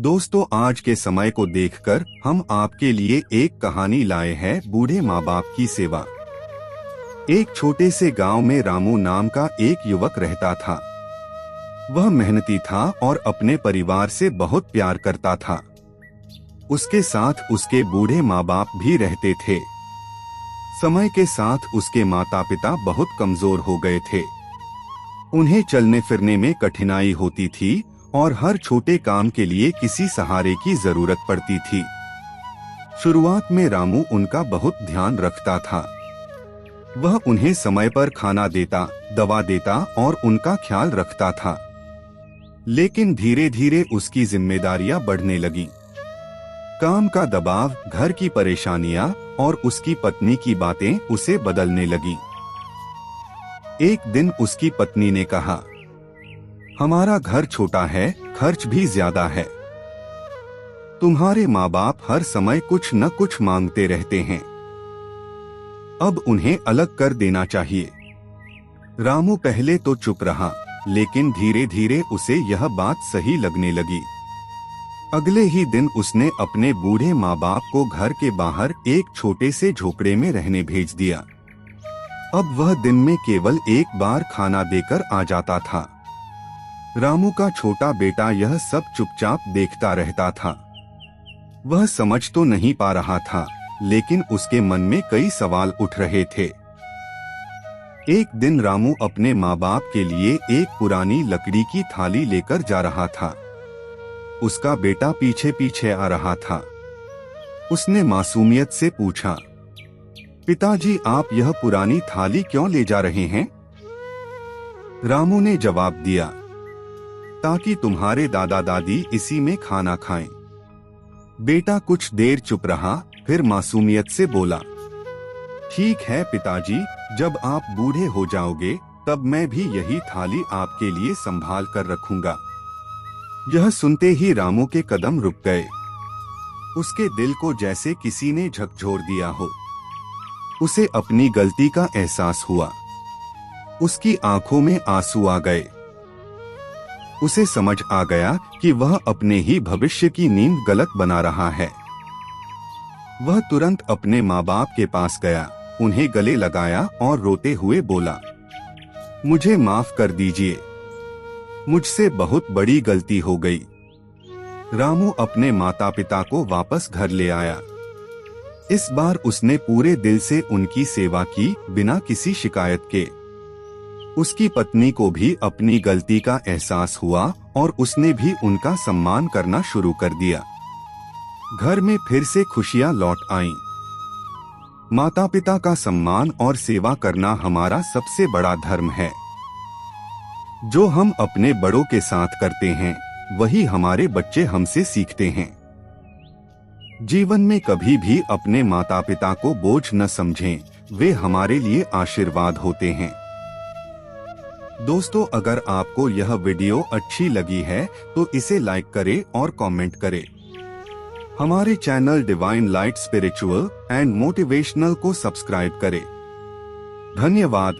दोस्तों, आज के समय को देखकर हम आपके लिए एक कहानी लाए हैं, बूढ़े माँ बाप की सेवा। एक छोटे से गांव में रामू नाम का एक युवक रहता था। वह मेहनती था और अपने परिवार से बहुत प्यार करता था। उसके साथ उसके बूढ़े माँ बाप भी रहते थे। समय के साथ उसके माता पिता बहुत कमजोर हो गए थे। उन्हें चलने फिरने में कठिनाई होती थी और हर छोटे काम के लिए किसी सहारे की जरूरत पड़ती थी। शुरुआत में रामू उनका बहुत ध्यान रखता था। वह उन्हें समय पर खाना देता, दवा देता और उनका ख्याल रखता था। लेकिन धीरे धीरे उसकी जिम्मेदारियां बढ़ने लगी। काम का दबाव, घर की परेशानियां और उसकी पत्नी की बातें उसे बदलने लगी। एक दिन उसकी पत्नी ने कहा, हमारा घर छोटा है, खर्च भी ज्यादा है। तुम्हारे माँ बाप हर समय कुछ न कुछ मांगते रहते हैं। अब उन्हें अलग कर देना चाहिए। रामू पहले तो चुप रहा, लेकिन धीरे धीरे उसे यह बात सही लगने लगी। अगले ही दिन उसने अपने बूढ़े माँ बाप को घर के बाहर एक छोटे से झोपड़े में रहने भेज दिया। अब वह दिन में केवल एक बार खाना देकर आ जाता था। रामू का छोटा बेटा यह सब चुपचाप देखता रहता था। वह समझ तो नहीं पा रहा था, लेकिन उसके मन में कई सवाल उठ रहे थे। एक दिन रामू अपने माँ बाप के लिए एक पुरानी लकड़ी की थाली लेकर जा रहा था। उसका बेटा पीछे पीछे आ रहा था। उसने मासूमियत से पूछा, पिताजी, आप यह पुरानी थाली क्यों ले जा रहे हैं? रामू ने जवाब दिया, ताकि तुम्हारे दादा दादी इसी में खाना खाएं। बेटा कुछ देर चुप रहा, फिर मासूमियत से बोला, ठीक है पिताजी, जब आप बूढ़े हो जाओगे तब मैं भी यही थाली आपके लिए संभाल कर रखूंगा। यह सुनते ही रामू के कदम रुक गए। उसके दिल को जैसे किसी ने झकझोर दिया हो। उसे अपनी गलती का एहसास हुआ। उसकी आंखों में आंसू आ गए। उसे समझ आ गया कि वह अपने ही भविष्य की नींव गलत बना रहा है। वह तुरंत अपने माँ बाप के पास गया, उन्हें गले लगाया और रोते हुए बोला, मुझे माफ कर दीजिए, मुझसे बहुत बड़ी गलती हो गई। रामू अपने माता पिता को वापस घर ले आया। इस बार उसने पूरे दिल से उनकी सेवा की, बिना किसी शिकायत के। उसकी पत्नी को भी अपनी गलती का एहसास हुआ और उसने भी उनका सम्मान करना शुरू कर दिया। घर में फिर से खुशियां लौट आईं। माता पिता का सम्मान और सेवा करना हमारा सबसे बड़ा धर्म है। जो हम अपने बड़ों के साथ करते हैं, वही हमारे बच्चे हमसे सीखते हैं। जीवन में कभी भी अपने माता पिता को बोझ न समझें, वे हमारे लिए आशीर्वाद होते हैं। दोस्तों, अगर आपको यह वीडियो अच्छी लगी है तो इसे लाइक करें और कमेंट करें। हमारे channel divine light spiritual and motivational को सब्सक्राइब करें। धन्यवाद।